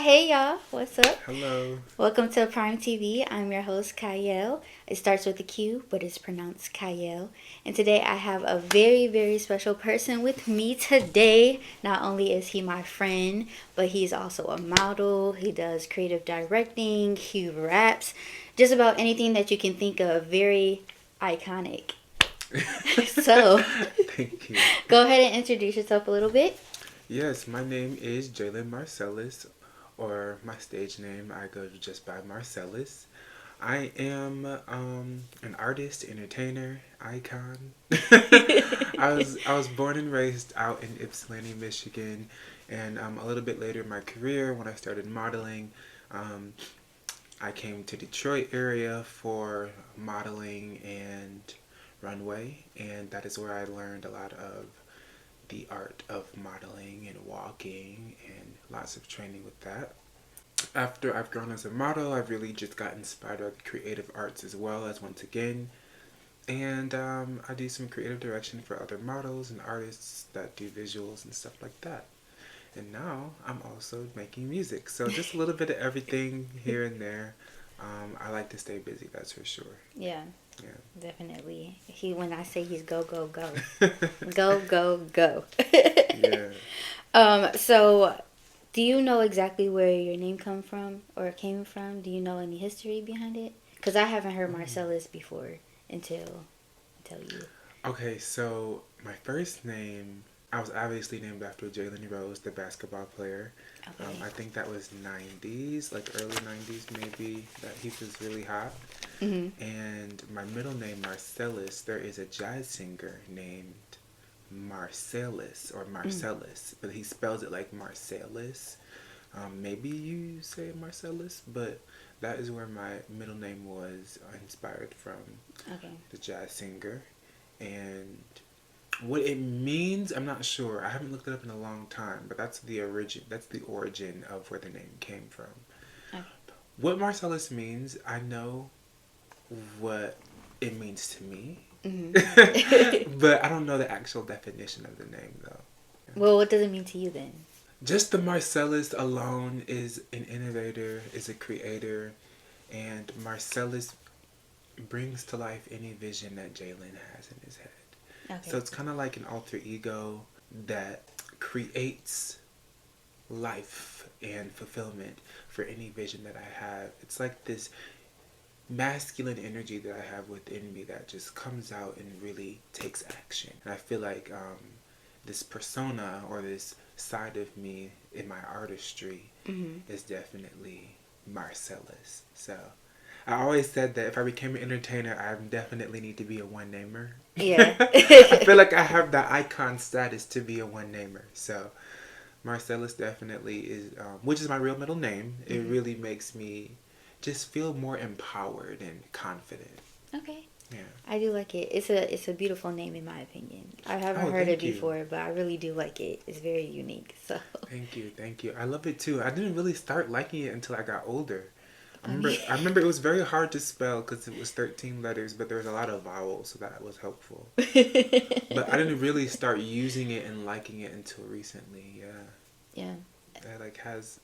Hey y'all, what's up? Hello. Welcome to Prime TV. I'm your host, Qiayel. It starts with a Q, but it's pronounced Qiayel. And today I have a very, very special person with me today. Not only is he my friend, but he's also a model. He does creative directing, he raps, just about anything that you can think of. Very iconic. So, Thank you. go ahead and introduce yourself a little bit. Yes, my name is Jalen Marcellous, or my stage name, I go just by Marcellus. I am an artist, entertainer, icon. I was born and raised out in Ypsilanti, Michigan, and a little bit later in my career, when I started modeling, um, I came to Detroit area for modeling and runway, and that is where I learned a lot of the art of modeling and walking and lots of training with that. After I've grown as a model, I've really just got inspired by the creative arts as well as once again. And I do some creative direction for other models and artists that do visuals and stuff like that. And now I'm also making music. So just a little bit of everything here and there. I like to stay busy, that's for sure. Yeah. Yeah. Definitely. When I say he's go, go, go. Go, go, go. Yeah. So do you know exactly where your name come from or came from? Do you know any history behind it? Because I haven't heard Marcellus before until you. Okay, so my first name, I was obviously named after Jalen Rose, the basketball player. Okay. I think that was 90s, like early 90s maybe, that he was really hot. Hmm. And my middle name, Marcellus, there is a jazz singer named Marcellus or Marcellus, but he spells it like Marcellus. Maybe you say Marcellus, but that is where my middle name was inspired from, Okay. the jazz singer. And what it means, I'm not sure. I haven't looked it up in a long time, but that's the origin. That's the origin of where the name came from. Okay. What Marcellus means, I know what it means to me, Hmm. but I don't know the actual definition of the name though. Well, what does it mean to you then? Just the Marcellus alone is an innovator, is a creator, and Marcellus brings to life any vision that Jalen has in his head. Okay. So it's kind of like an alter ego that creates life and fulfillment for any vision that I have. It's like this masculine energy that I have within me that just comes out and really takes action. And I feel like this persona or this side of me in my artistry Hmm. is definitely Marcellus. So I always said that if I became an entertainer, I definitely need to be a one namer. Yeah. I feel like I have the icon status to be a one namer. So Marcellus definitely is, which is my real middle name. It Hmm. really makes me just feel more empowered and confident. Okay. Yeah. I do like it. It's a beautiful name in my opinion. I haven't Oh, heard it thank you. before, but I really do like it. It's very unique. So. Thank you. Thank you. I love it too. I didn't really start liking it until I got older. I I remember, mean, I remember it was very hard to spell because it was 13 letters, but there was a lot of vowels, so that was helpful. But I didn't really start using it and liking it until recently. Yeah. Yeah. It like has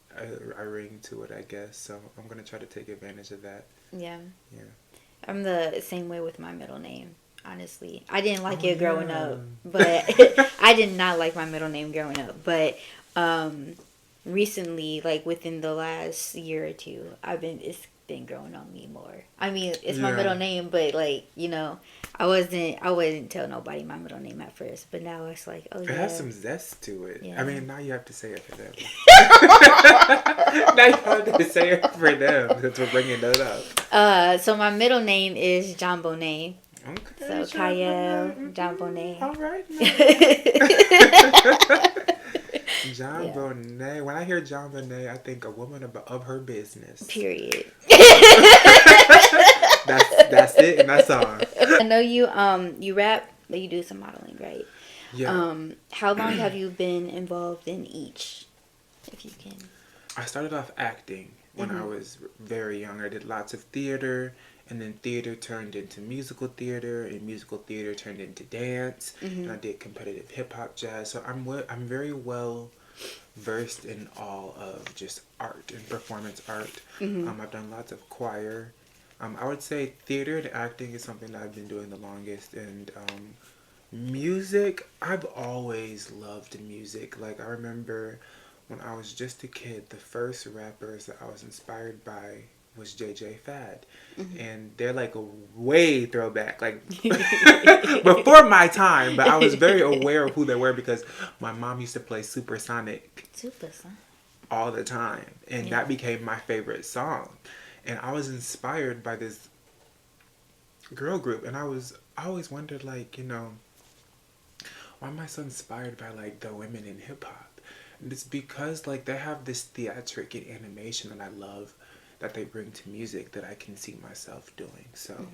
a ring to it, I guess. So I'm gonna try to take advantage of that. Yeah. Yeah. I'm the same way with my middle name. Honestly, I didn't like Oh it growing yeah. up, but I did not like my middle name growing up. But um, recently, like within the last year or two, it's been growing on me more. I mean, it's my Yeah. middle name, but I wasn't tell nobody my middle name at first, but now it's like, oh It has yeah, some zest to it. yeah. I mean, now you have to say it for them. Now you have to say it for them since we're bringing it up. So my middle name is John Bonet. Okay, So Qiayel, John Bonet. All right. John Yeah. Bonet. When I hear John Bonet, I think a woman of her business. Period. That's it, and that's all. I know you rap, but you do some modeling, right? Yeah. How long have you been involved in each? If you can. I started off acting when I was very young. I did lots of theater, and then theater turned into musical theater, and musical theater turned into dance, and I did competitive hip hop jazz. So I'm very well versed in all of just art and performance art. I've done lots of choir. I would say theater and acting is something that I've been doing the longest, and music, I've always loved music. Like, I remember when I was just a kid, the first rappers that I was inspired by was JJ Fad. And they're like a way throwback, like before my time, but I was very aware of who they were because my mom used to play Supersonic all the time. And that became my favorite song. And I was inspired by this girl group. And I always wondered, like, why am I so inspired by like the women in hip hop? And it's because like they have this theatric and animation that I love that they bring to music that I can see myself doing. So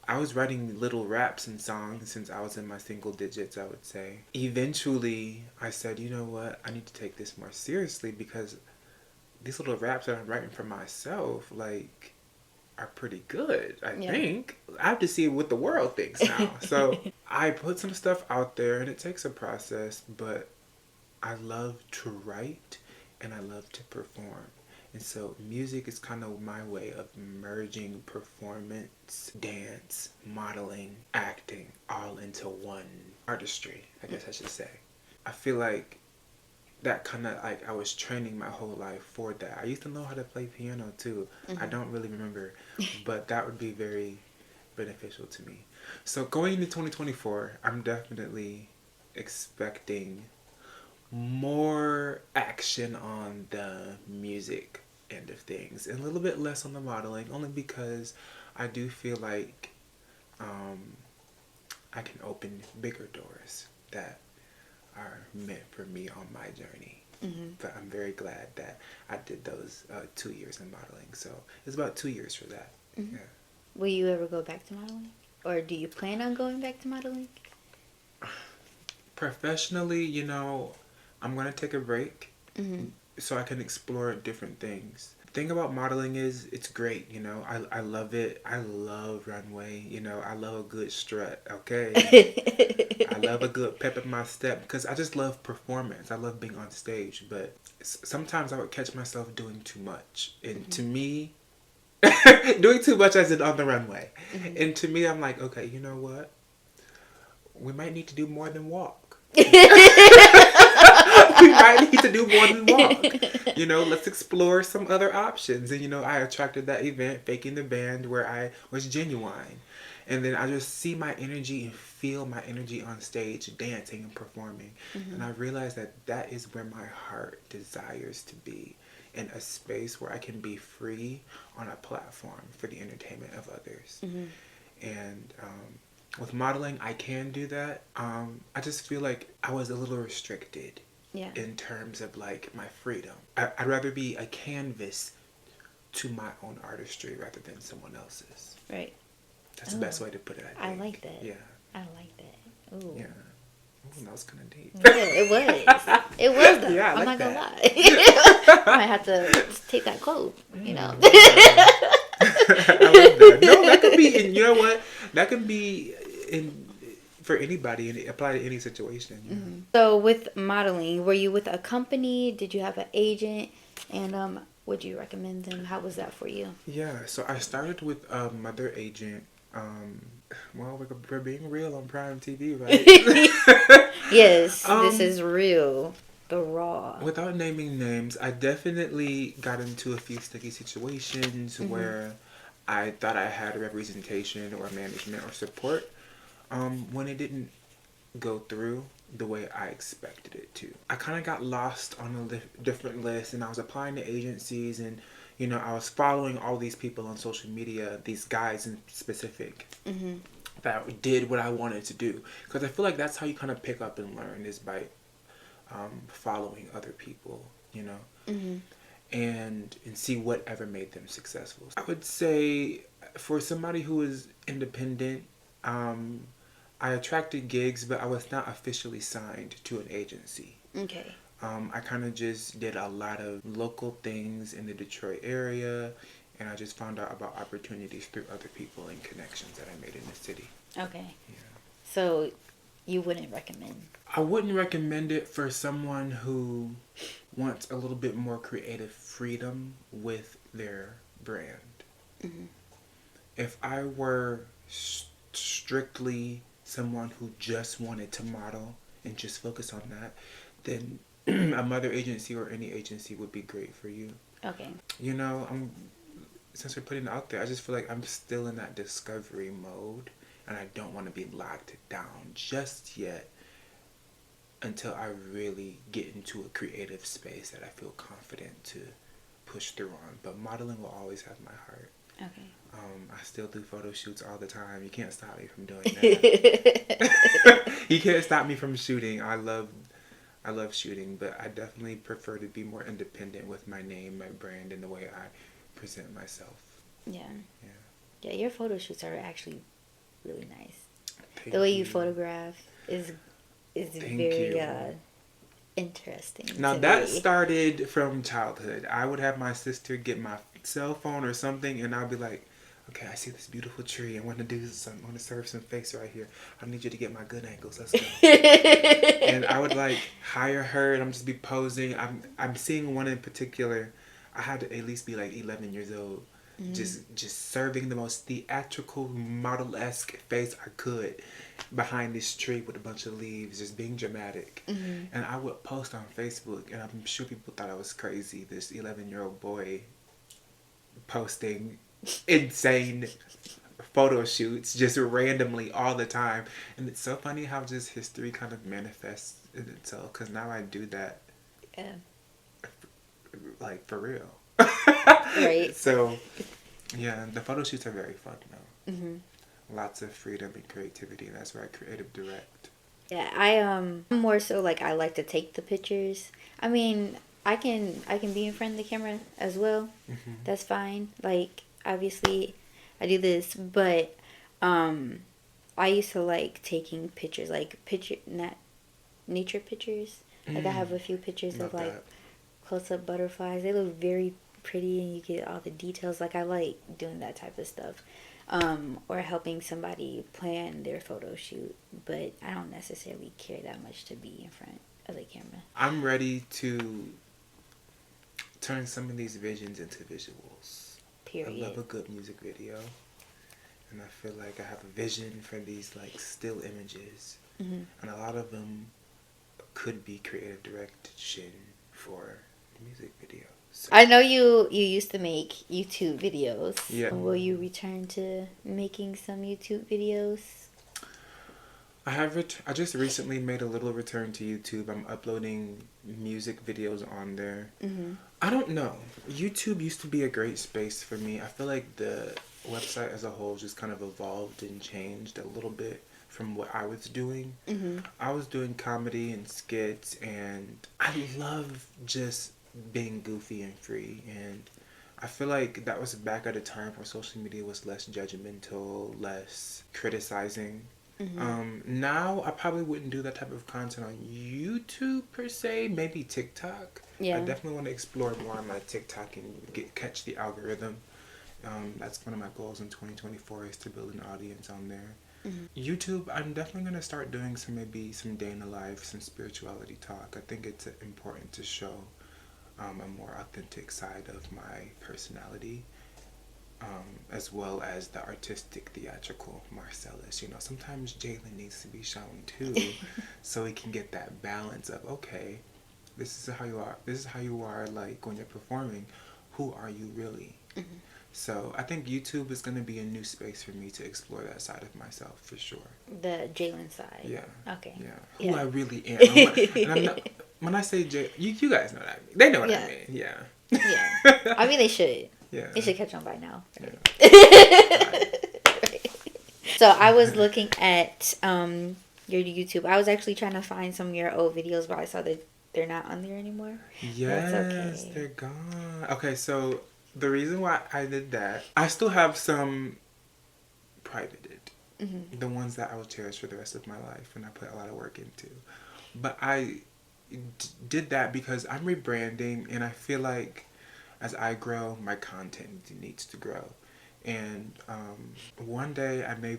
I was writing little raps and songs since I was in my single digits, I would say. Eventually I said, you know what, I need to take this more seriously because these little raps that I'm writing for myself, like, are pretty good, I think. I have to see what the world thinks now. So I put some stuff out there and it takes a process, but I love to write and I love to perform. And so music is kind of my way of merging performance, dance, modeling, acting all into one artistry, I guess I should say. I feel like that kind of like I was training my whole life for that. I used to know how to play piano too. I don't really remember, but that would be very beneficial to me. So going into 2024, I'm definitely expecting more action on the music end of things and a little bit less on the modeling, only because I do feel like I can open bigger doors that are meant for me on my journey. But I'm very glad that I did those 2 years in modeling. So it's about 2 years for that. Yeah. Will you ever go back to modeling? Or do you plan on going back to modeling? Professionally, I'm going to take a break so I can explore different things. The thing about modeling is it's great, I love it. I love runway, I love a good strut, okay? I love a good pep in my step because I just love performance. I love being on stage, but sometimes I would catch myself doing too much. And to me, doing too much as in on the runway. And to me, I'm like, okay, you know what? We might need to do more than walk. We might need to do more than walk. Let's explore some other options. And I attracted that event, Faking the Band, where I was genuine. And then I just see my energy and feel my energy on stage, dancing and performing. And I realized that is where my heart desires to be, in a space where I can be free on a platform for the entertainment of others. And with modeling, I can do that. I just feel like I was a little restricted in terms of like my freedom. I'd rather be a canvas to my own artistry rather than someone else's. Right. That's the best way to put it, I think. I like that. Yeah. I like that. Ooh. Yeah. Ooh, that was kind of deep. Yeah, it was. It was though. Yeah, I'm like not gonna that. lie. I might have to take that quote, I love that. No, that could be, and you know what? That can be in for anybody and apply to any situation. So with modeling, were you with a company? Did you have an agent? And would you recommend them? How was that for you? Yeah, so I started with a mother agent. Well, we're being real on Prime TV, right? Yes, this is real. The raw. Without naming names, I definitely got into a few sticky situations where I thought I had representation or management or support when it didn't go through the way I expected it to. I kind of got lost on a different list, and I was applying to agencies, and I was following all these people on social media, these guys in specific, that did what I wanted to do. Because I feel like that's how you kind of pick up and learn, is by following other people, and see whatever made them successful. I would say for somebody who is independent, I attracted gigs, but I was not officially signed to an agency. Okay. I kind of just did a lot of local things in the Detroit area, and I just found out about opportunities through other people and connections that I made in the city. Okay. Yeah. So you wouldn't recommend? I wouldn't recommend it for someone who wants a little bit more creative freedom with their brand. Mm-hmm. If I were strictly someone who just wanted to model and just focus on that, then a mother agency or any agency would be great for you. Okay. You know, since we're putting it out there, I just feel like I'm still in that discovery mode, and I don't want to be locked down just yet until I really get into a creative space that I feel confident to push through on. But modeling will always have my heart. Okay. I still do photo shoots all the time. You can't stop me from doing that. You can't stop me from shooting. I love shooting, but I definitely prefer to be more independent with my name, my brand, and the way I present myself. Yeah. Yeah. Yeah, your photo shoots are actually really nice. Thank The way you you photograph is Thank very you. interesting Now to that me. started from childhood. I would have my sister get my cell phone or something, and I'll be like, "Okay, I see this beautiful tree. I want to do some. I want to serve some face right here. I need you to get my good angles. Let's go." And I would like hire her, and I'm just be posing. I'm seeing one in particular. I had to at least be like 11 years old, just serving the most theatrical model-esque face I could behind this tree with a bunch of leaves, just being dramatic. Mm-hmm. And I would post on Facebook, and I'm sure people thought I was crazy. This 11-year-old boy posting insane photo shoots just randomly all the time. And it's so funny how just history kind of manifests in itself, because now I do that Yeah. like for real. Right. So yeah, the photo shoots are very fun though. Mm-hmm. Lots of freedom and creativity, and that's where I creative direct. Yeah, I'm more so like I like to take the pictures. I mean, I can be in front of the camera as well. Mm-hmm. That's fine. Like obviously I do this, but um I used to like taking pictures, like not nature pictures. Like I have a few pictures of Love like that. close up butterflies. They look very pretty and you get all the details. Like I like doing that type of stuff. Or helping somebody plan their photo shoot, but I don't necessarily care that much to be in front of the camera. I'm ready to turn some of these visions into visuals. I love Period. a good music video, and I feel like I have a vision for these like still images, Hmm. and a lot of them could be creative direction for music videos. So, I know you used to make YouTube videos. yeah. Will you return to making some YouTube videos? I just recently made a little return to YouTube. I'm uploading music videos on there. Hmm. I don't know. YouTube used to be a great space for me. I feel like the website as a whole just kind of evolved and changed a little bit from what I was doing. Hmm. I was doing comedy and skits, and I love just being goofy and free. And I feel like that was back at a time where social media was less judgmental, less criticizing. Hmm. Now I probably wouldn't do that type of content on YouTube per se. Maybe TikTok. I Yeah. definitely want to explore more on my TikTok and catch the algorithm. That's one of my goals in 2024 is to build an audience on there. Hmm. YouTube, I'm definitely gonna start doing some day in the life, some spirituality talk. I think it's important to show a more authentic side of my personality, as well as the artistic, theatrical Marcellus. You know, sometimes Jalen needs to be shown too, so he can get that balance of okay, this is how you are. This is how you are like when you're performing. Who are you really? Hmm. So I think YouTube is going to be a new space for me to explore that side of myself for sure. The Jalen side. Yeah. Okay. Yeah. Who Yeah. I really am. And I'm not. When I say you guys know what I mean. They know what Yeah. I mean. Yeah. Yeah. I mean, they should. Yeah. They should catch on by now. Yeah. So I was looking at your YouTube. I was actually trying to find some of your old videos, but I saw that they're not on there anymore. Yes, That's okay. they're gone. Okay, so the reason why I did that, I still have some privated, Hmm. the ones that I will cherish for the rest of my life, and I put a lot of work into. But I did that because I'm rebranding, and I feel like as I grow, my content needs to grow. And one day I may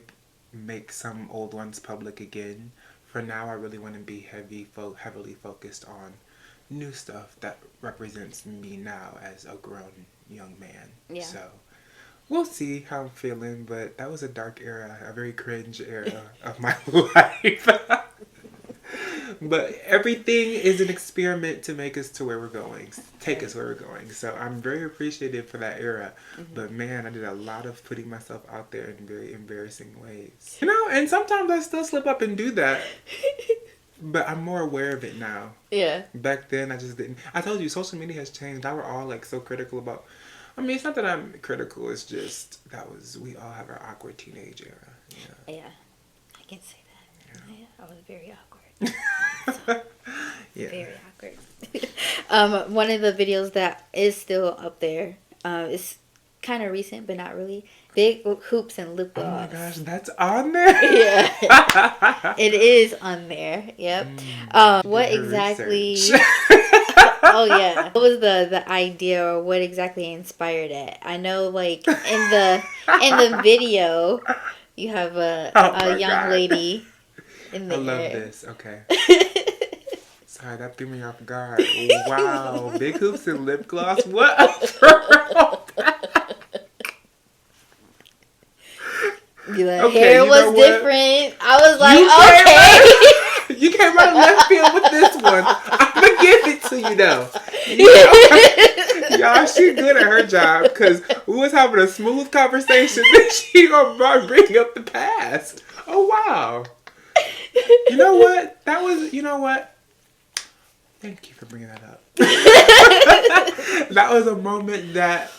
make some old ones public again for now, I really want to be heavily focused on new stuff that represents me now as a grown young man. Yeah. So we'll see how I'm feeling, but that was a dark era, a very cringe era of my life. But everything is an experiment to make us to where we're going, take us where we're going. So I'm very appreciative for that era. Mm-hmm. But man, I did a lot of putting myself out there in very embarrassing ways. You know, and sometimes I still slip up and do that. But I'm more aware of it now. Yeah. Back then, I just didn't. I told you, social media has changed. Now we're all like so critical about. I mean, it's not that I'm critical. It's just we all have our awkward teenage era. Yeah. I can say that. Yeah. I was very awkward. Yeah. Very awkward. One of the videos that is still up there is kind of recent, but not really. Big hoops and lip gloss. Oh my gosh, that's on there? Yeah. It is on there. Yep. What exactly... Oh yeah. What was the idea, or what exactly inspired it? I know, like, in the video, you have a young lady in the I love air. this. Okay. Sorry, that threw me off guard. Wow. Big hoops and lip gloss? What a girl! The hair was different. I was like, okay. You came out of left field with this one. I'm going to give it to you, though. Y'all, she good at her job, because we was having a smooth conversation, then she gonna bring up the past. Oh, wow. You know what? You know what? Thank you for bringing that up. That was a moment that,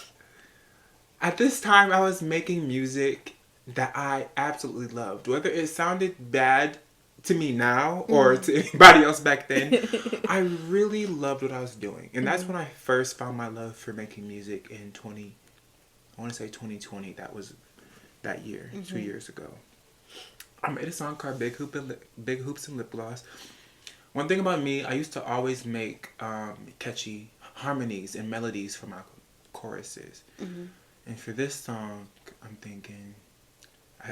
at this time, I was making music that I absolutely loved. Whether it sounded bad to me now or to anybody else back then, I really loved what I was doing. And that's when I first found my love for making music in 2020. That was that year, 2 years ago. I made a song called Big Hoops and Lip Gloss. One thing about me, I used to always make catchy harmonies and melodies for my choruses. And for this song, I'm thinking,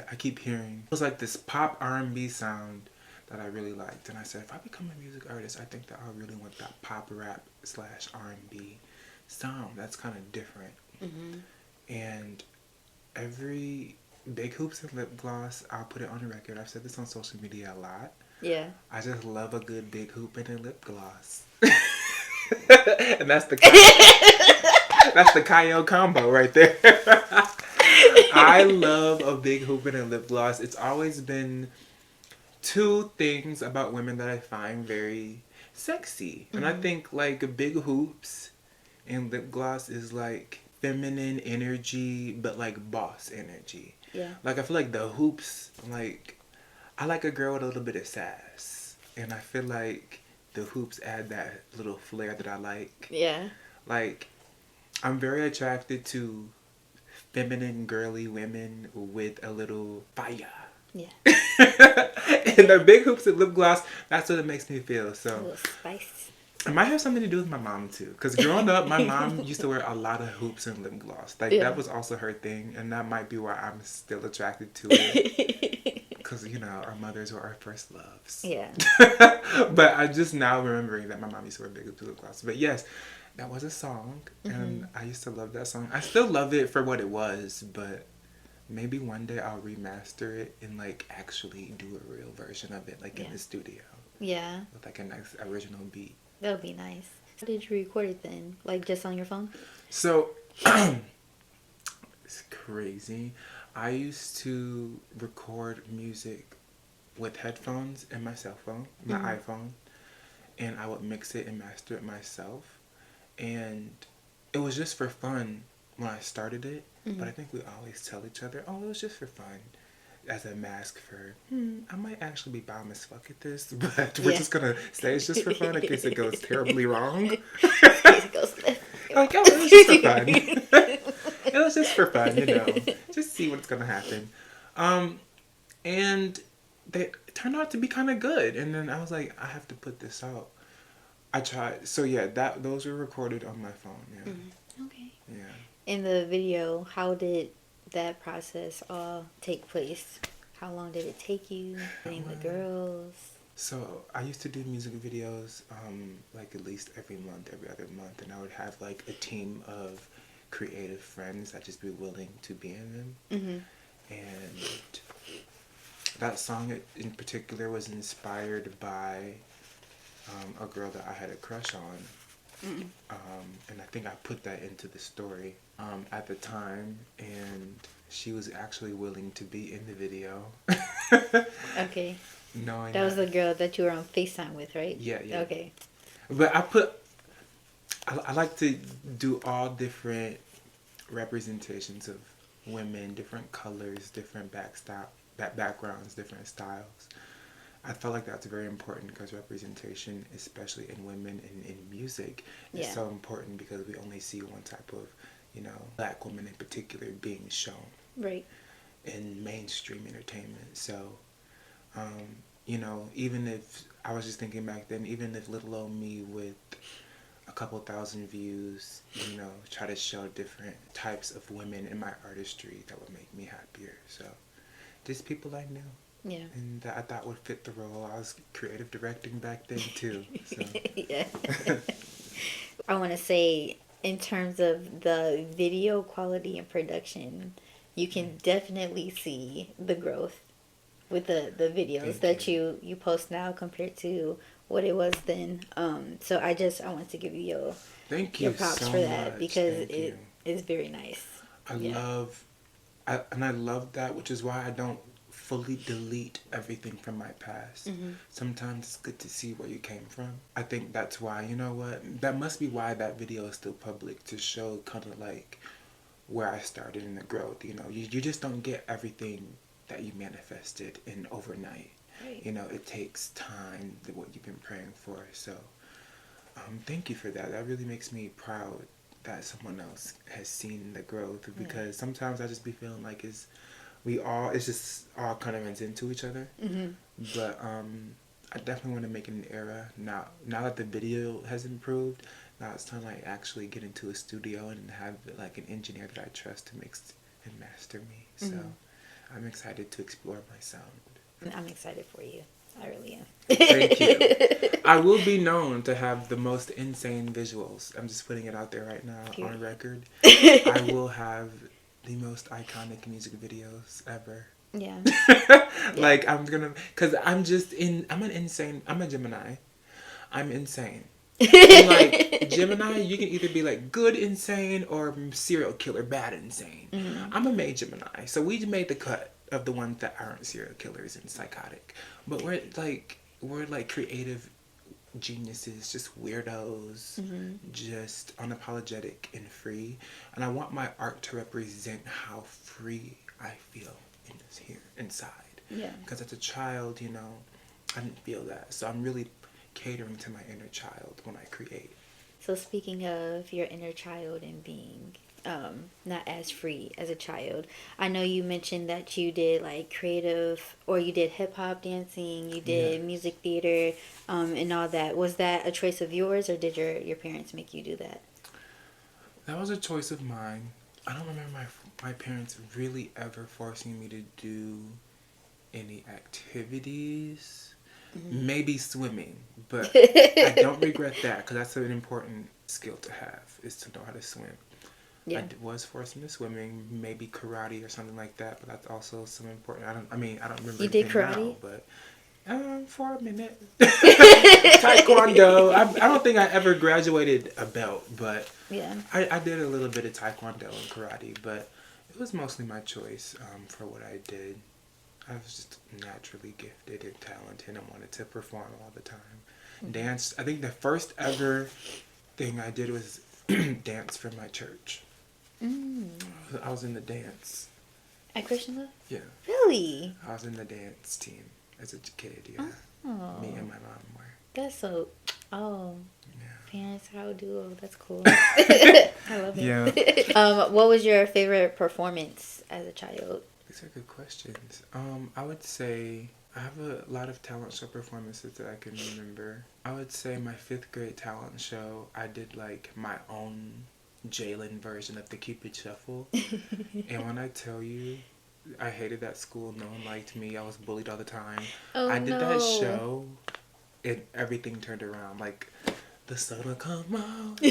I keep hearing, it was like this pop R&B sound that I really liked. And I said, if I become a music artist, I think that I really want that pop rap / R&B sound. That's kind of different. And every Big Hoops and Lip Gloss, I'll put it on the record. I've said this on social media a lot. Yeah. I just love a good big hoop and a lip gloss. And that's the Qiayel combo right there. I love a big hoop and a lip gloss. It's always been two things about women that I find very sexy. And I think like big hoops and lip gloss is like feminine energy, but like boss energy. Yeah. Like I feel like the hoops, like I like a girl with a little bit of sass. And I feel like the hoops add that little flair that I like. Yeah. Like I'm very attracted to feminine, girly women with a little fire. Yeah. And the big hoops and lip gloss, that's what it makes me feel. So A little spice. It might have something to do with my mom too. Because growing up, my mom used to wear a lot of hoops and lip gloss. Like that was also her thing. And that might be why I'm still attracted to it. Because, you know, our mothers were our first loves. Yeah. But I'm just now remembering that my mom used to wear big hoops and lip gloss. But yes, that was a song. And I used to love that song. I still love it for what it was. But maybe one day I'll remaster it and like actually do a real version of it. Like in the studio. Yeah. With like a nice original beat. That would be nice. How did you record it then? Like just on your phone? So, it's crazy. I used to record music with headphones and my cell phone, my iPhone. And I would mix it and master it myself. And it was just for fun when I started it. But I think we always tell each other, oh, it was just for fun. As a mask for, I might actually be bomb as fuck at this, but we're just gonna say it's just for fun in case it goes terribly wrong. Like, oh, it was just for fun. It was just for fun, you know. Just see what's gonna happen. And they turned out to be kind of good. And then I was like, I have to put this out. I tried. So yeah, those were recorded on my phone. Yeah. Okay. Yeah. In the video, how did that process all take place? How long did it take you? Getting the girls? So I used to do music videos like at least every month, every other month, and I would have like a team of creative friends that just be willing to be in them. Mm-hmm. And that song in particular was inspired by a girl that I had a crush on. Mm-hmm. And I think I put that into the story at the time, and she was actually willing to be in the video. Okay. Knowing That was that, the girl that you were on FaceTime with, right? yeah, yeah. Okay. But I like to do all different representations of women, different colors, different backgrounds, different styles. I felt like that's very important because representation, especially in women in music, is Yeah. so important because we only see one type of, black women in particular being shown Right. in mainstream entertainment. So, even if I was just thinking back then, even if little old me with a couple thousand views, try to show different types of women in my artistry, that would make me happier. So, just people I knew. Yeah. And that I thought would fit the role. I was creative directing back then too. So. Yeah. I want to say, in terms of the video quality and production, you can definitely see the growth with the videos Thank that you. you post now compared to what it was then. So I want to give you Thank your you props so for that much. because Thank you. it is very nice. I Yeah. love, I love that, which is why I don't fully delete everything from my past. Mm-hmm. Sometimes it's good to see where you came from. I think that's why, you know what? That must be why that video is still public, to show kind of like where I started in the growth. You just don't get everything that you manifested in overnight. Right. It takes time, what you've been praying for. So, thank you for that. That really makes me proud that someone else has seen the growth, because sometimes I just be feeling like it's just all kind of runs into each other. Mm-hmm. But I definitely want to make it an era now that the video has improved. Now it's time to like actually get into a studio and have like an engineer that I trust to mix and master me. So Mm-hmm. I'm excited to explore my sound. I'm excited for you. I really am. Thank you. I will be known to have the most insane visuals. I'm just putting it out there right now on record. I will have the most iconic music videos ever. Yeah. Like cause I'm a Gemini. I'm insane. And like Gemini, you can either be like good insane or serial killer bad insane. Mm-hmm. I'm a May Gemini, so we made the cut of the ones that aren't serial killers and psychotic. But we're like creative geniuses, just weirdos, just unapologetic and free. And I want my art to represent how free I feel here inside. Yeah. Because as a child, I didn't feel that. So I'm really catering to my inner child when I create. So speaking of your inner child and being not as free as a child, I know you mentioned that you did like creative, or you did hip hop dancing, you did music theater, and all that. Was that a choice of yours, or did your parents make you do that? That was a choice of mine. I don't remember my parents really ever forcing me to do any activities. Maybe swimming, but I don't regret that, because that's an important skill to have, is to know how to swim. Yeah. I was forced into swimming, maybe karate or something like that, but that's also some important. I don't remember You did anything karate? now, but for a minute. Taekwondo. I don't think I ever graduated a belt, but Yeah. I did a little bit of Taekwondo and karate, but it was mostly my choice for what I did. I was just naturally gifted and talented and wanted to perform all the time. Dance. I think the first ever thing I did was dance for my church. I was in the dance. At Christian Love? Yeah. Really? I was in the dance team as a kid, yeah. Oh. Me and my mom were. That's so. Oh. Yeah. Parents, how duo. That's cool. I love it. Yeah. What was your favorite performance as a child? These are good questions. I would say I have a lot of talent show performances that I can remember. I would say my 5th grade talent show, I did like my own Jalen version of the Cupid Shuffle. And when I tell you, I hated that school. No one liked me. I was bullied all the time. Oh I did that no. show, and everything turned around. Like, the sun will come out.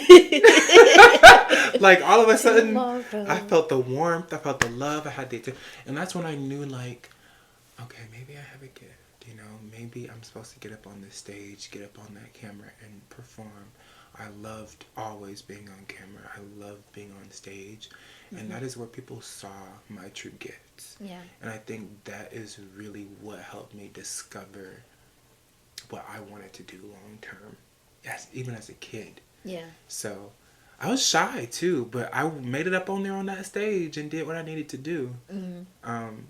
Like, all of a sudden, I Tomorrow. felt the warmth. I felt the love. I had and that's when I knew, like, okay, maybe I have a gift. You know, maybe I'm supposed to get up on this stage, get up on that camera, and perform. I loved always being on camera. I loved being on stage. And that is where people saw my true gifts. Yeah. And I think that is really what helped me discover what I wanted to do long term, yes, even as a kid. Yeah. So I was shy too, but I made it up on there on that stage and did what I needed to do. Mm-hmm.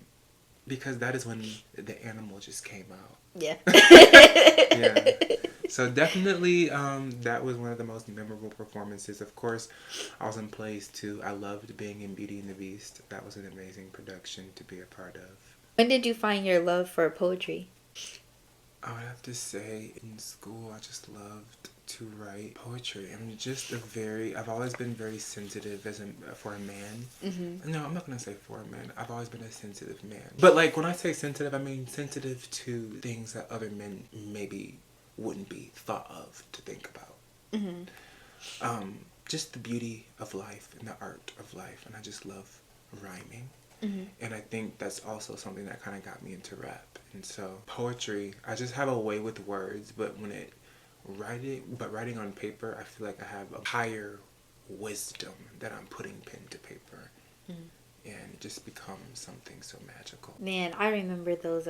Because that is when the animal just came out. Yeah. Yeah. So definitely, that was one of the most memorable performances. Of course, I was in plays too. I loved being in Beauty and the Beast. That was an amazing production to be a part of. When did you find your love for poetry? I would have to say in school, I just loved to write poetry. I'm just I've always been very sensitive for a man. Mm-hmm. No, I'm not going to say for a man. I've always been a sensitive man. But like when I say sensitive, I mean sensitive to things that other men maybe wouldn't be thought of to think about. Mm-hmm. Just the beauty of life and the art of life. And I just love rhyming. Mm-hmm. And I think that's also something that kind of got me into rap. And so poetry, I just have a way with words, but writing on paper, I feel like I have a higher wisdom that I'm putting pen to paper. Mm. And it just becomes something so magical. Man, I remember those,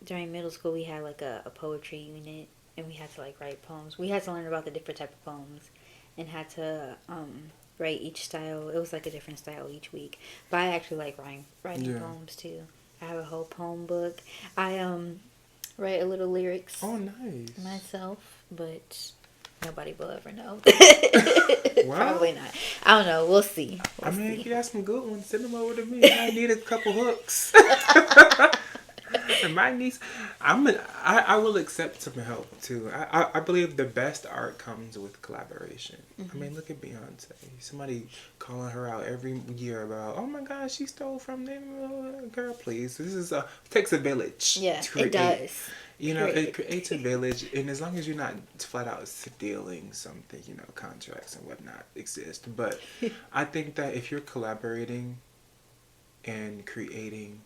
during middle school we had like a poetry unit, and we had to like write poems. We had to learn about the different type of poems and had to write each style. It was like a different style each week. But I actually like writing poems too. I have a whole poem book. I write a little lyrics. Oh, nice. Myself, but nobody will ever know. Well, probably not. I don't know. We'll see. I mean, if you got some good ones, send them over to me. I need a couple hooks. And my niece, I will accept some help too. I believe the best art comes with collaboration. Mm-hmm. I mean, look at Beyonce. Somebody calling her out every year about, oh my gosh, she stole from them. Girl, please. It takes a village. Yeah, to create. It does. You know, it creates a village, and as long as you're not flat out stealing something, you know, contracts and whatnot exist. But I think that if you're collaborating and creating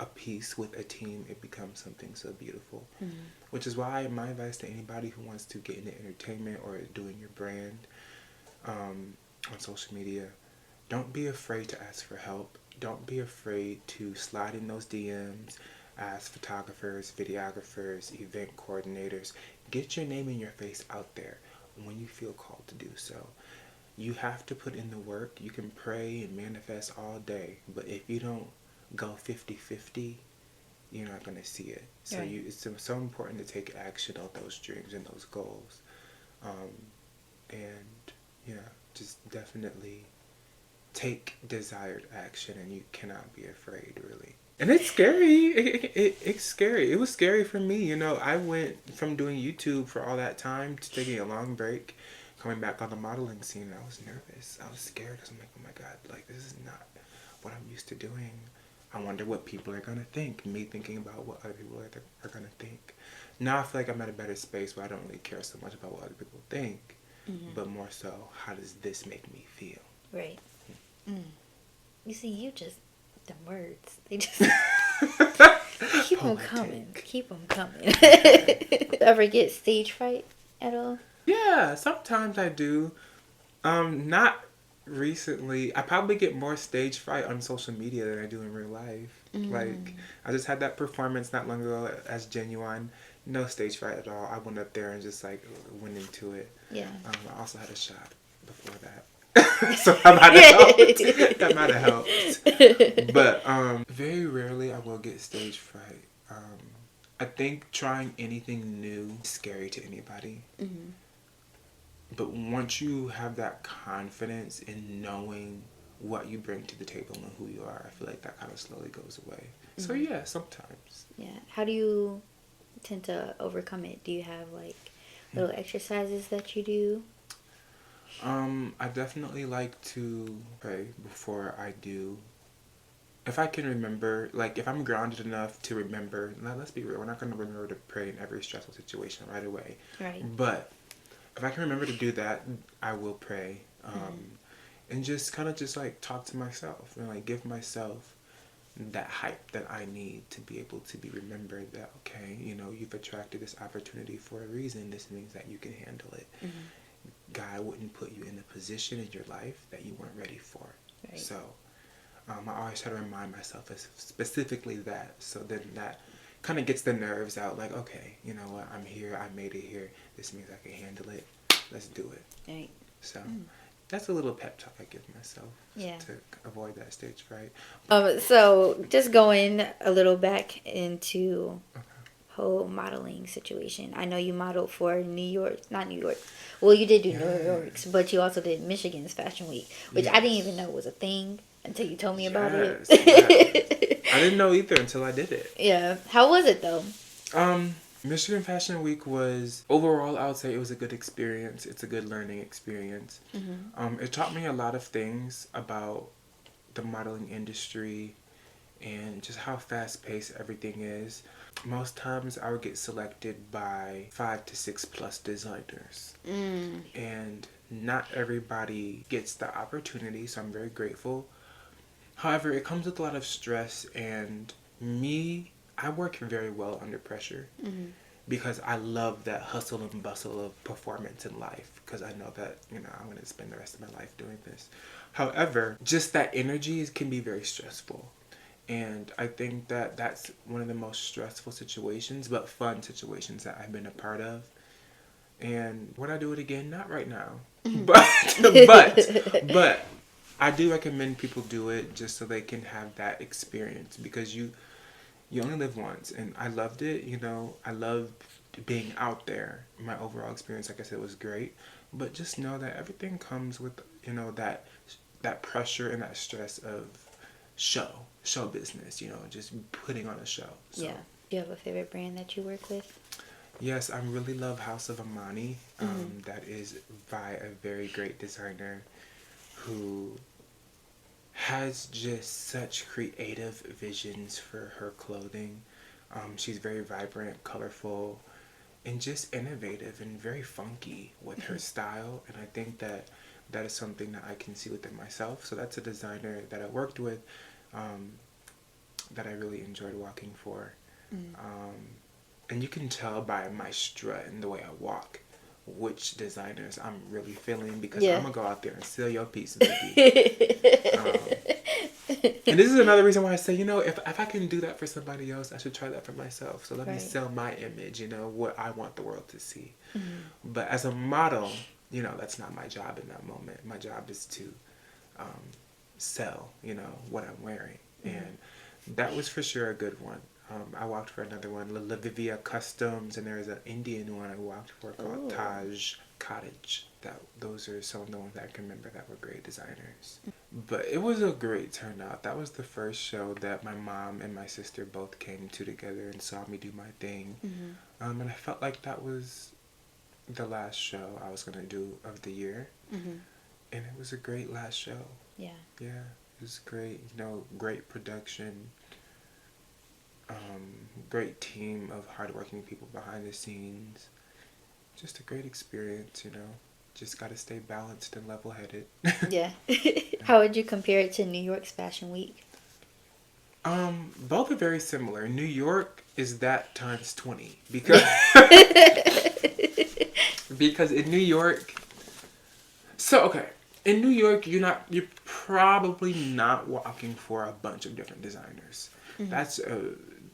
a piece with a team, it becomes something so beautiful. Mm-hmm. Which is why my advice to anybody who wants to get into entertainment or doing your brand on social media, don't be afraid to ask for help. Don't be afraid to slide in those DMs, ask photographers, videographers, event coordinators. Get your name and your face out there when you feel called to do so. You have to put in the work. You can pray and manifest all day, but if you don't go 50-50, you're not going to see it. So right. It's so important to take action on those dreams and those goals. And, you know, just definitely take desired action, and you cannot be afraid, really. And it's scary. It's scary. It was scary for me. You know, I went from doing YouTube for all that time to taking a long break, coming back on the modeling scene, and I was nervous. I was scared. I was like, oh my God, like, this is not what I'm used to doing. I wonder what people are going to think. Me thinking about what other people are going to think. Now I feel like I'm at a better space where I don't really care so much about what other people think, but more so, how does this make me feel? Right. Mm. You see, you just, the words, they just keep them coming. Keep them coming. Ever get stage fright at all? Yeah, sometimes I do. Not recently. I probably get more stage fright on social media than I do in real life. Like, I just had that performance not long ago as Genuine. No stage fright at all. I went up there and just like went into it. Yeah. I also had a shot before that. So that might have helped. That might have helped. But very rarely I will get stage fright. I think trying anything new is scary to anybody. Mm-hmm. But once you have that confidence in knowing what you bring to the table and who you are, I feel like that kind of slowly goes away. Mm-hmm. So yeah, sometimes. Yeah. How do you tend to overcome it? Do you have like little exercises that you do? I definitely like to pray before I do if I can remember, like if I'm grounded enough to remember, now let's be real, we're not going to remember to pray in every stressful situation right away. Right. But if I can remember to do that, I will pray. And just kind of just like talk to myself and like give myself that hype that I need to be able to be remembered that, okay, you know, you've attracted this opportunity for a reason. This means that you can handle it. God wouldn't put you in a position in your life that you weren't ready for. Right. So I always try to remind myself of specifically that. So then that kind of gets the nerves out. Like, okay, you know what? I'm here. I made it here. This means I can handle it. Let's do it. Right. So that's a little pep talk I give myself. Yeah. To avoid that stage fright. So just going a little back into whole modeling situation. I know you modeled for not New York. Well, you did do New York's, but you also did Michigan's Fashion Week, which I didn't even know was a thing until you told me about it. Yeah. I didn't know either until I did it. Yeah. How was it though? Michigan Fashion Week was, overall, I would say it was a good experience. It's a good learning experience. It taught me a lot of things about the modeling industry and just how fast-paced everything is. Most times I would get selected by 5 to 6 plus designers. And not everybody gets the opportunity, so I'm very grateful. However, it comes with a lot of stress, and I work very well under pressure because I love that hustle and bustle of performance in life, because I know that, you know, I'm going to spend the rest of my life doing this. However, just that energy can be very stressful. And I think that that's one of the most stressful situations, but fun situations that I've been a part of. And would I do it again? Not right now. But I do recommend people do it just so they can have that experience, because you only live once, and I loved it. You know, I loved being out there. My overall experience, like I said, was great. But just know that everything comes with, you know, that pressure and that stress of show business. You know, just putting on a show. So. Yeah. Do you have a favorite brand that you work with? Yes, I really love House of Amani. That is by a very great designer who has just such creative visions for her clothing. She's very vibrant, colorful, and just innovative and very funky with her style. And I think that that is something that I can see within myself. So that's a designer that I worked with that I really enjoyed walking for. And you can tell by my strut and the way I walk which designers I'm really feeling, because I'm going to go out there and sell your piece, baby. And this is another reason why I say, you know, if I can do that for somebody else, I should try that for myself. So let me sell my image, you know, what I want the world to see. But as a model, you know, that's not my job in that moment. My job is to sell, you know, what I'm wearing. And that was for sure a good one. I walked for another one, La Vivia Customs, and there's an Indian one I walked for called Taj Cottage. Those are some of the ones that I can remember that were great designers. But it was a great turnout. That was the first show that my mom and my sister both came to together and saw me do my thing. And I felt like that was the last show I was going to do of the year. And it was a great last show. Yeah, it was great. You know, great production. Great team of hardworking people behind the scenes. Just a great experience, you know. Just got to stay balanced and level-headed. Yeah. How would you compare it to New York's Fashion Week? Both are very similar. New York is that times 20 because because in New York. So okay, in New York, you're probably not walking for a bunch of different designers. That's a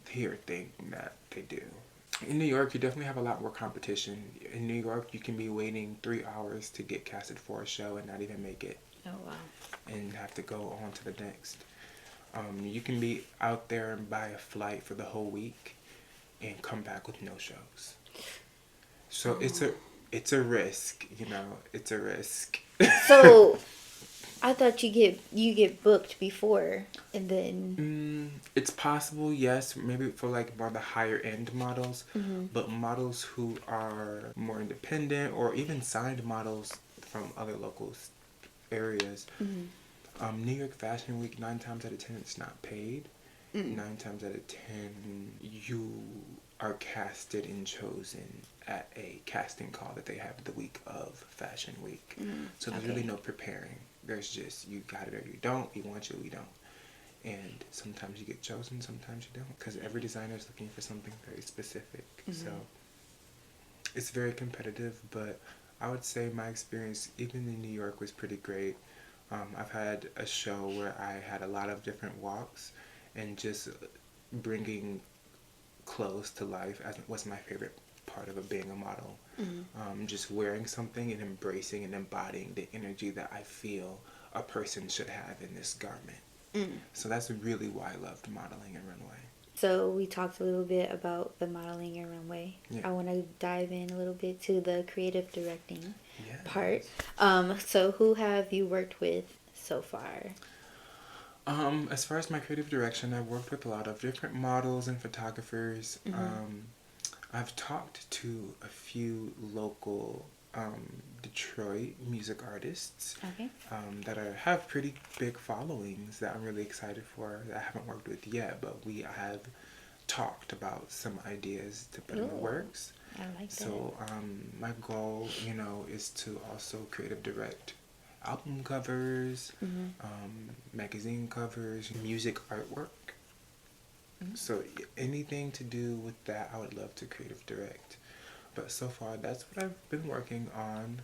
here thing that they do. In New York, you definitely have a lot more competition. In New York, you can be waiting 3 hours to get casted for a show and not even make it. Oh, wow. And have to go on to the next. You can be out there and buy a flight for the whole week and come back with no shows. So it's a risk, you know. It's a risk. So I thought you get booked before and then. It's possible, yes, maybe for like more the higher end models, but models who are more independent or even signed models from other local areas, New York Fashion Week, 9 times out of 10, it's not paid. Mm. 9 times out of 10, you are casted and chosen at a casting call that they have the week of Fashion Week. So there's really no preparing. There's just, you got it or you don't. We want you, we don't. And sometimes you get chosen, sometimes you don't, because every designer is looking for something very specific. So it's very competitive, but I would say my experience, even in New York, was pretty great. I've had a show where I had a lot of different walks, and just bringing clothes to life was my favorite part of being a model. Just wearing something and embracing and embodying the energy that I feel a person should have in this garment. So that's really why I loved modeling and runway. So we talked a little bit about the modeling and runway. Yeah. I want to dive in a little bit to the creative directing part. Yes. So who have you worked with so far? As far as my creative direction, I've worked with a lot of different models and photographers. I've talked to a few local Detroit music artists that have pretty big followings that I'm really excited for, that I haven't worked with yet, but we have talked about some ideas to put in the works. I like that. So my goal, is to also creative direct album covers, magazine covers, music artwork. So anything to do with that, I would love to creative direct. But so far, that's what I've been working on.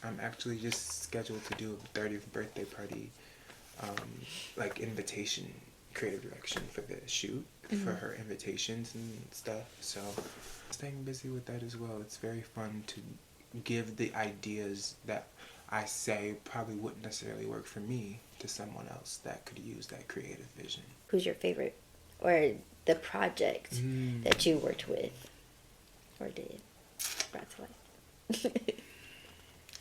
I'm actually just scheduled to do a 30th birthday party, like invitation creative direction for the shoot, for her invitations and stuff. So staying busy with that as well. It's very fun to give the ideas that I say probably wouldn't necessarily work for me to someone else that could use that creative vision. Who's your favorite, or the project that you worked with or did brought to life?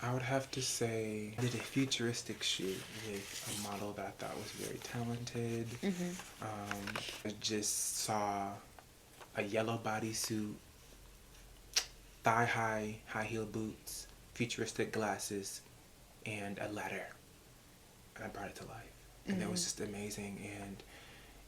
I would have to say I did a futuristic shoot with a model that I thought was very talented. I just saw a yellow bodysuit, thigh-high, high-heel boots, futuristic glasses, and a ladder. And I brought it to life. And it was just amazing. And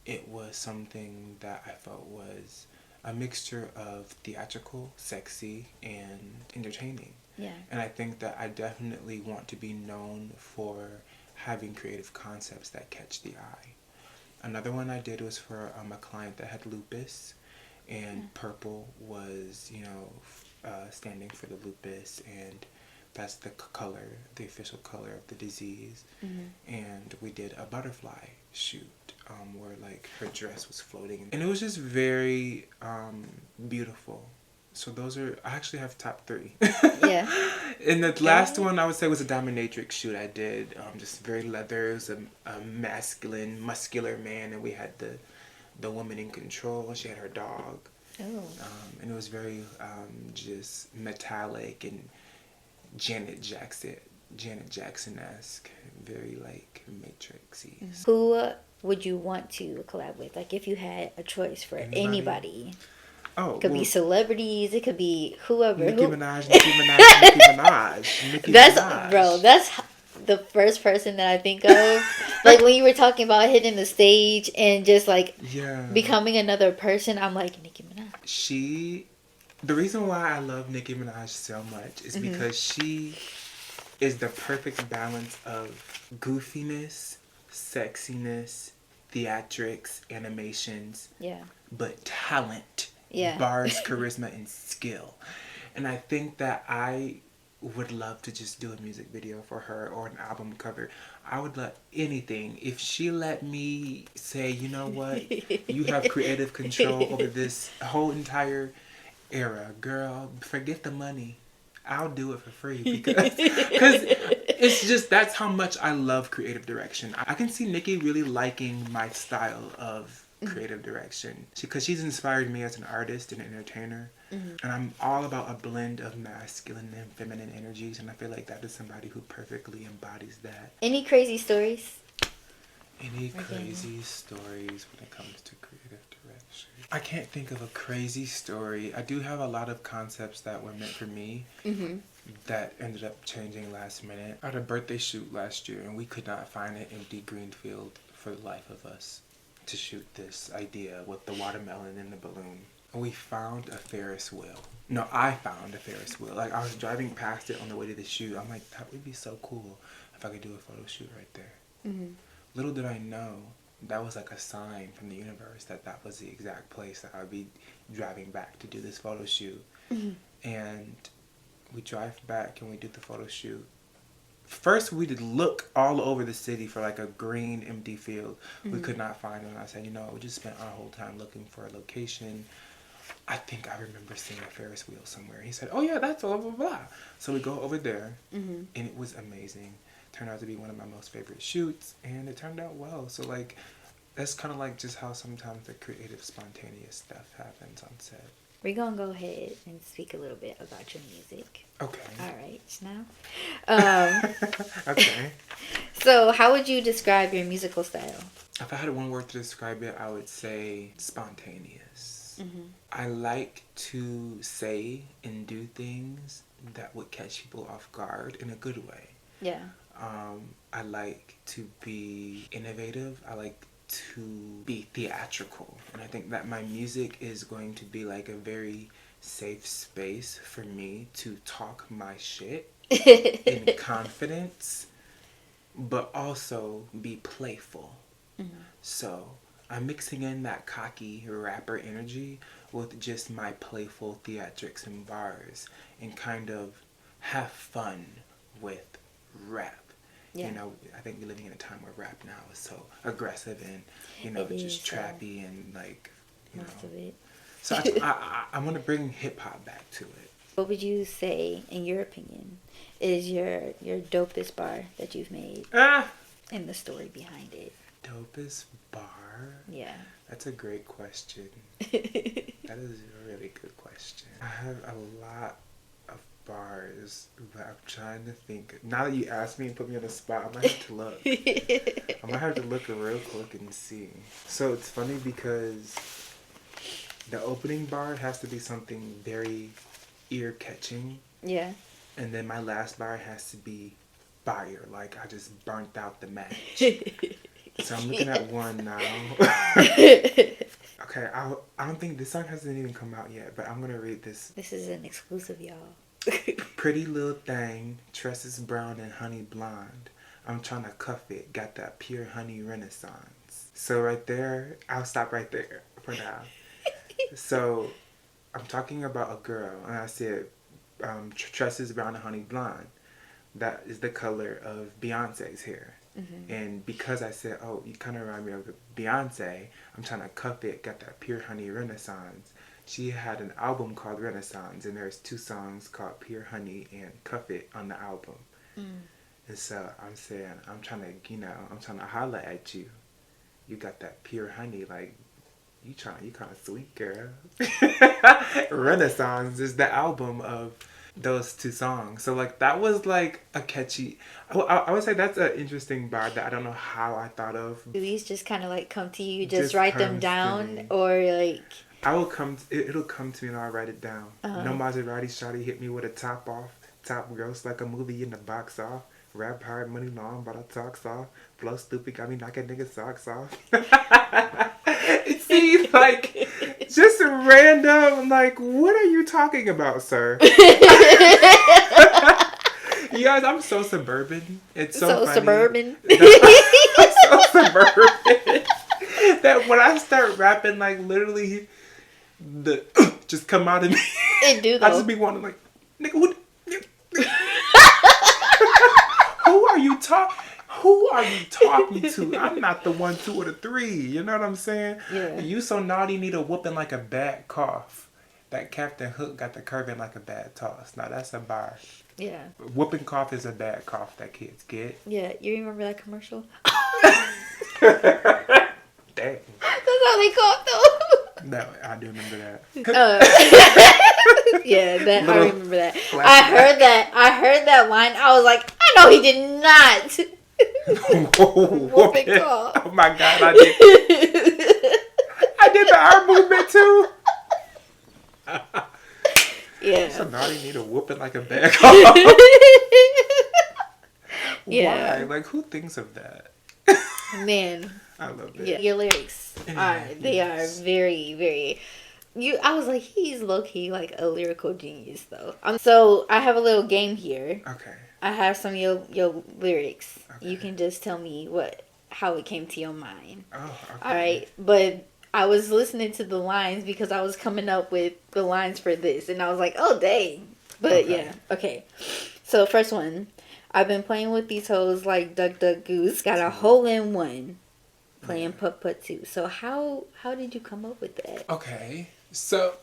it was something that I felt was a mixture of theatrical, sexy, and entertaining. Yeah. And I think that I definitely want to be known for having creative concepts that catch the eye. Another one I did was for a client that had lupus, and purple was, standing for the lupus, and that's the color, the official color of the disease. And we did a butterfly shoot where like her dress was floating, and it was just very beautiful. So those are, I actually have top 3. Yeah. And the last one I would say was a dominatrix shoot I did. Just very leather. It was a masculine, muscular man, and we had the woman in control. She had her dog. Oh. And it was very just metallic and Janet Jackson-esque, very like Matrixy. Who would you want to collab with? Like if you had a choice for anybody. Oh, it could be celebrities. It could be whoever. Nicki Minaj. That's the first person that I think of. Like when you were talking about hitting the stage and just like becoming another person, I'm like, Nicki Minaj. The reason why I love Nicki Minaj so much is because she is the perfect balance of goofiness, sexiness, theatrics, animations, but talent, bars, charisma, and skill. And I think that I would love to just do a music video for her or an album cover. I would love anything. If she let me say, you know what, you have creative control over this whole entire era, girl, forget the money. I'll do it for free because it's just, that's how much I love creative direction. I can see Nicki really liking my style of creative direction because she's inspired me as an artist and an entertainer. And I'm all about a blend of masculine and feminine energies, and I feel like that is somebody who perfectly embodies that. Any crazy stories? Any crazy stories when it comes to creative direction? I can't think of a crazy story. I do have a lot of concepts that were meant for me, that ended up changing last minute. I had a birthday shoot last year and we could not find an empty green field for the life of us to shoot this idea with the watermelon and the balloon. And we found a Ferris wheel. No, I found a Ferris wheel. Like, I was driving past it on the way to the shoot. I'm like, that would be so cool if I could do a photo shoot right there. Mm-hmm. Little did I know that was like a sign from the universe that that was the exact place that I would be driving back to do this photo shoot. Mm-hmm. And we drive back and we did the photo shoot. First, we did look all over the city for like a green, empty field. Mm-hmm. We could not find one. I said, you know, we just spent our whole time looking for a location. I think I remember seeing a Ferris wheel somewhere. He said, oh yeah, that's blah, blah, blah. So we go over there, Mm-hmm. and it was amazing. Turned out to be one of my most favorite shoots, and it turned out well. So like, that's kind of like just how sometimes the creative, spontaneous stuff happens on set. We're going to go ahead and speak a little bit about your music. Okay. All right, now. Okay. So, how would you describe your musical style? If I had one word to describe it, I would say spontaneous. Mm-hmm. I like to say and do things that would catch people off guard in a good way. Yeah. I like to be innovative. I like to be theatrical. And I think that my music is going to be like a very safe space for me to talk my shit in confidence, but also be playful. Mm-hmm. So I'm mixing in that cocky rapper energy with just my playful theatrics and bars and kind of have fun with rap. Yeah. You know, I think we're living in a time where rap now is so aggressive and, you know, It just is, trappy and like, you most know. of it. So I want to bring hip hop back to it. What would you say, in your opinion, is your dopest bar that you've made and the story behind it? Dopest bar? Yeah. That's a great question. That is a really good question. I have a lot of bars, but I'm trying to think. Now that you asked me and put me on the spot, I might have to look. I might have to look real quick and see. So it's funny because the opening bar has to be something very ear-catching. Yeah. And then my last bar has to be fire. Like, I just burnt out the match. So I'm looking at one now. Okay, I don't think this song hasn't even come out yet, but I'm gonna read this. This is an exclusive, y'all. Pretty little thing, tresses brown and honey blonde. I'm trying to cuff it, got that pure honey renaissance. So right there, I'll stop right there for now. So I'm talking about a girl, and I said tresses brown and honey blonde. That is the color of Beyonce's hair. Mm-hmm. And because I said, oh, you kind of remind me of Beyonce, I'm trying to cuff it, got that pure honey renaissance. She had an album called Renaissance, and there's 2 songs called Pure Honey and Cuff It on the album. Mm. And so I'm saying, I'm trying to holler at you. You got that pure honey, like, you kind of sweet, girl. Renaissance is the album of those 2 songs. So like that was like a catchy, I would say that's an interesting bar that I don't know how I thought of. Do these just kind of like come to you, just write them down, or like? It'll come to me and I'll write it down. Uh-huh. No Maserati shawty hit me with a top off, top gross like a movie in the box off. Rap hard, money long, but I talk soft. Flow stupid, got me knocking niggas socks off. See, like, just random, like, what are you talking about, sir? You guys, I'm so suburban. It's so funny. Suburban. I'm so suburban. That when I start rapping, like, literally, the just come out of me. It do, though. I just be wanting, like, nigga, what? Who are you talking to? I'm not the 1, 2, or the 3. You know what I'm saying? Yeah. You so naughty, need a whooping like a bad cough. That Captain Hook got the curving like a bad toss. Now that's a bar. Yeah. Whooping cough is a bad cough that kids get. Yeah, you remember that commercial? Dang. That's how they call it, though. No, I do remember that. Yeah, I remember that. I heard that line. I was like, I know he did not. Whooping cough. Oh my God, I did. I did the arm movement too. Yeah. So naughty, need a whooping like a bag off. Yeah. Why? Like, who thinks of that? Man. I love it. Yeah. Your lyrics they are very, very. I was like, he's low key like a lyrical genius though. So I have a little game here. Okay. I have some of your lyrics. Okay. You can just tell me how it came to your mind. Oh, okay. All right, but I was listening to the lines because I was coming up with the lines for this, and I was like, oh dang. But Okay. yeah, okay. So first one, I've been playing with these hoes like Duck Duck Goose. Got a hole in one. Playing putt putt too. So how did you come up with that? Okay. So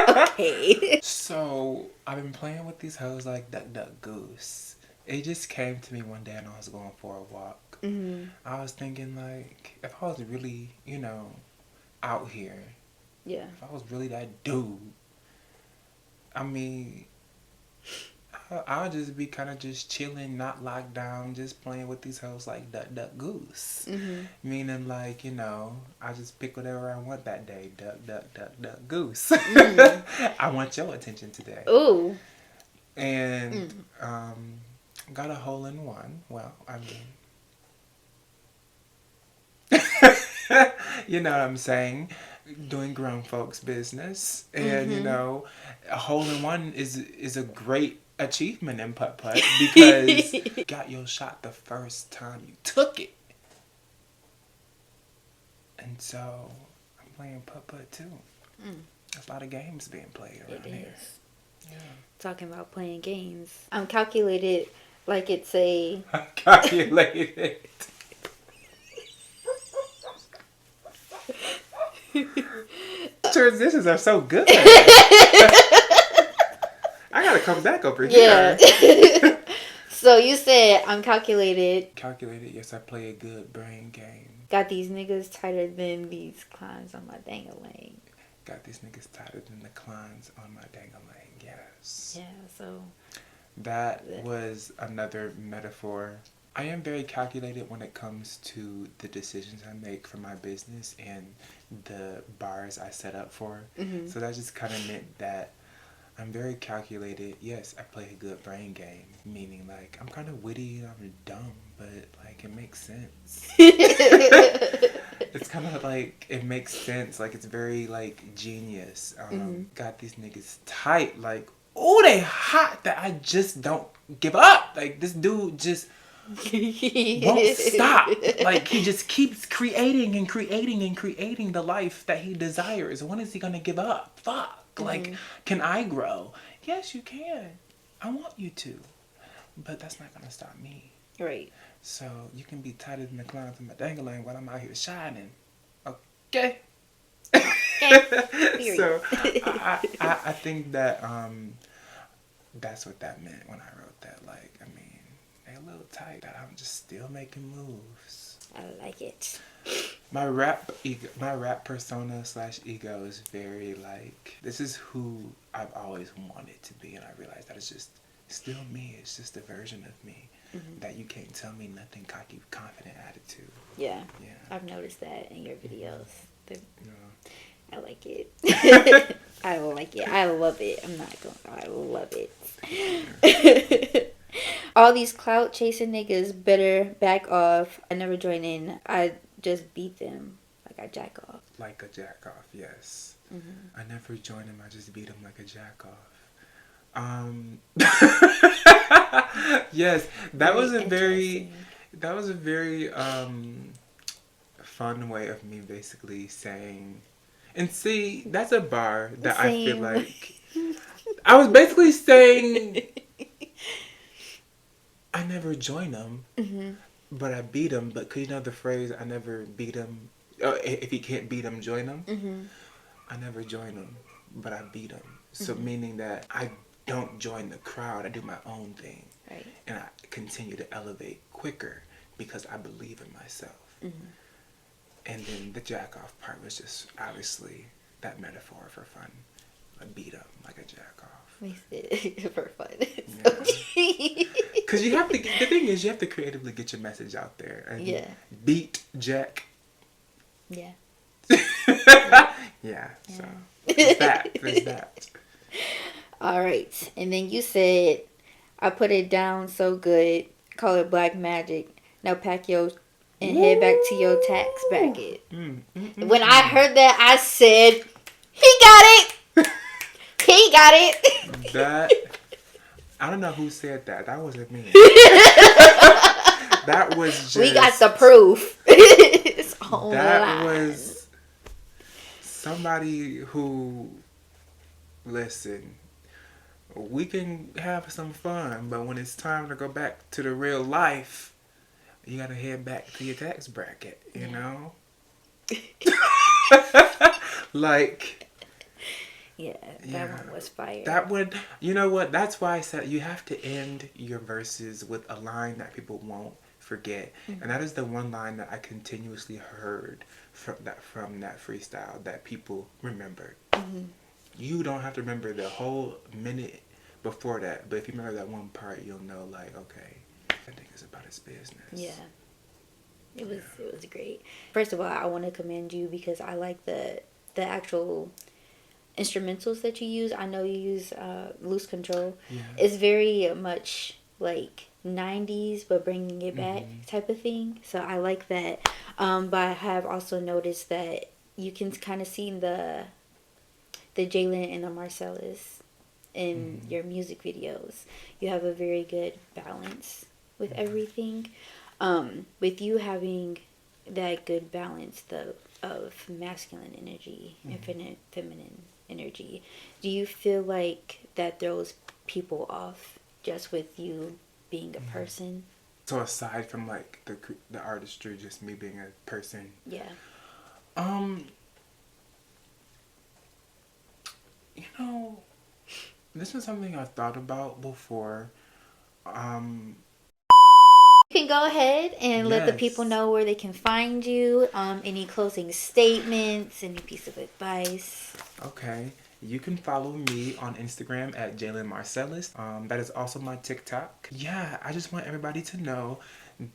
Okay. So I've been playing with these hoes like Duck Duck Goose. It just came to me one day and I was going for a walk. Mm-hmm. I was thinking like, if I was really, out here. Yeah. If I was really that dude. I mean, I'll just be kind of just chilling, not locked down, just playing with these hoes like Duck Duck Goose. Mm-hmm. Meaning like, I just pick whatever I want that day. Duck, duck, duck, duck, goose. Mm. I want your attention today. Ooh. And got a hole in one. Well, I mean, you know what I'm saying? Doing grown folks business. And, a hole in one is a great achievement in putt-putt because you got your shot the first time you took it. And so I'm playing putt-putt too. There's a lot of games being played around here. Yeah. Talking about playing games. I'm calculated like it's a... Calculated. Transitions are so good. I gotta come back over here. Yeah. So you said I'm calculated. Calculated, yes, I play a good brain game. Got these niggas tighter than these climbs on my dang-a-lang. Got these niggas tighter than the climbs on my dang-a-lang, yes. Yeah, so... That was another metaphor. I am very calculated when it comes to the decisions I make for my business and the bars I set up for. Mm-hmm. So that just kind of meant that I'm very calculated. Yes, I play a good brain game, meaning like I'm kind of witty, I'm dumb, but like it makes sense. It's kind of like it makes sense. Like it's very like genius. Got these niggas tight. Like, oh, they hot that I just don't give up. Like this dude just won't stop. Like he just keeps creating and creating and creating the life that he desires. When is he gonna give up? Fuck. Like, can I grow? Yes, you can. I want you to. But that's not gonna stop me. Right. So you can be tighter than the clowns in my dangling while I'm out here shining. Okay. So I think that that's what that meant when I wrote that. Like, I mean, they're a little tight that I'm just still making moves. I like it. My rap persona / ego is very like, this is who I've always wanted to be, and I realize that it's just still me. It's just a version of me that you can't tell me nothing. Cocky, confident attitude. Yeah. I've noticed that in your videos. I like it. I like it. I love it. I'm not going. I love it. All these clout chasing niggas better back off. I never join in. I just beat them like I jack off. Like a jack off, yes. I never join him. I just beat him like a jack off. Yes, that was a very fun way of me basically saying, and see, that's a bar that I feel like I was basically saying I never join him, but I beat him. But could you know the phrase, I never beat him, if he can't beat him, join him? I never join him, but I beat him. So meaning that I don't join the crowd, I do my own thing. Right. And I continue to elevate quicker because I believe in myself. And then the jack off part was just obviously that metaphor for fun. I beat up like a jack off. For fun. Because you have to, the thing is, you have to creatively get your message out there. And beat Jack. Yeah. Yeah, so there's that. All right. And then you said, I put it down so good. Call it black magic. Now pack your and head back to your tax bracket. When I heard that, I said, he got it. He got it. That, I don't know who said that. That wasn't me. That was just. We got the proof. It's online. That was somebody who, listen, we can have some fun, but when it's time to go back to the real life, you gotta head back to your tax bracket, you know? Like, yeah, that one was fire. That would, you know what? That's why I said you have to end your verses with a line that people won't forget, and that is the one line that I continuously heard from that freestyle that people remembered. You don't have to remember the whole minute before that, but if you remember that one part, you'll know, like, okay, I think it's about his business. Yeah. It was great. First of all, I want to commend you because I like the actual instrumentals that you use. I know you use Loose Control. Yeah. It's very much like 90s but bringing it back type of thing. So I like that. But I have also noticed that you can kind of see the Jalen and the Marcellous in your music videos. You have a very good balance with everything. With you having that good balance of masculine energy and feminine energy, do you feel like that throws people off just with you being a person? So aside from like the artistry, just me being a person. Yeah. You know, this is something I've thought about before. You can go ahead and let the Yes. people know where they can find you. Any closing statements, any piece of advice? Okay. You can follow me on Instagram at Jalen Marcellous. That is also my TikTok. Yeah, I just want everybody to know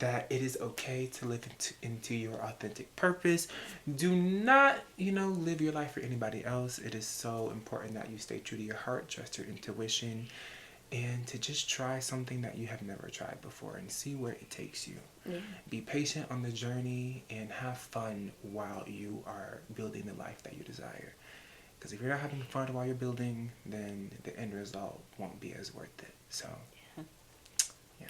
that it is okay to live into your authentic purpose. Do not, live your life for anybody else. It is so important that you stay true to your heart, trust your intuition, and to just try something that you have never tried before and see where it takes you. Yeah. Be patient on the journey and have fun while you are building the life that you desire. Because if you're not having fun while you're building, then the end result won't be as worth it. So, yeah.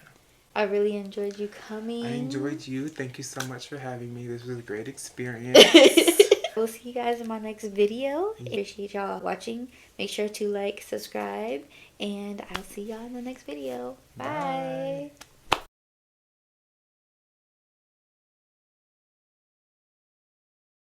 I really enjoyed you coming. I enjoyed you. Thank you so much for having me. This was a great experience. We'll see you guys in my next video. Appreciate y'all watching. Make sure to like, subscribe, and I'll see y'all in the next video. Bye.